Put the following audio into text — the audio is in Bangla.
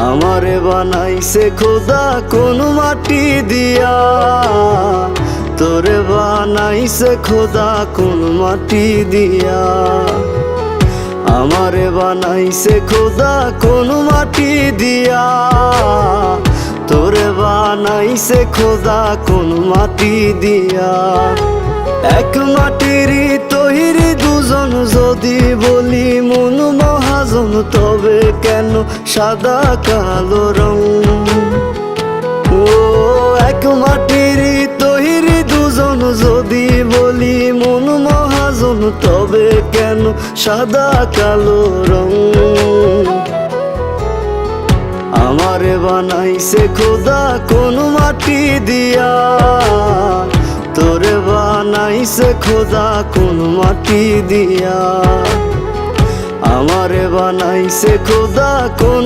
আমারে বানাইছে খোদা কোন মাটি দিয়া, তোরে বানাইছে খোদা কোন মাটি দিয়া। আমারে বানাইছে খোদা কোন মাটি দিয়া, তোরে বানাইছে খোদা কোন মাটি দিয়া। এক মাটিরই তৈরি দুজন, যদি বলি মন মহাজন, তবে কেন সাদা কালো রং? ও এক মাটিরই তৈরি দুজন, যদি বলি মন মহাজন, তবে কেন সাদা কালো রং? আমারে বানাইছে খোদা কোন মাটি দিয়া, তোরে বানাইছে খোদা কোন মাটি দিয়া। আমারে বানাইছে খোদা কোন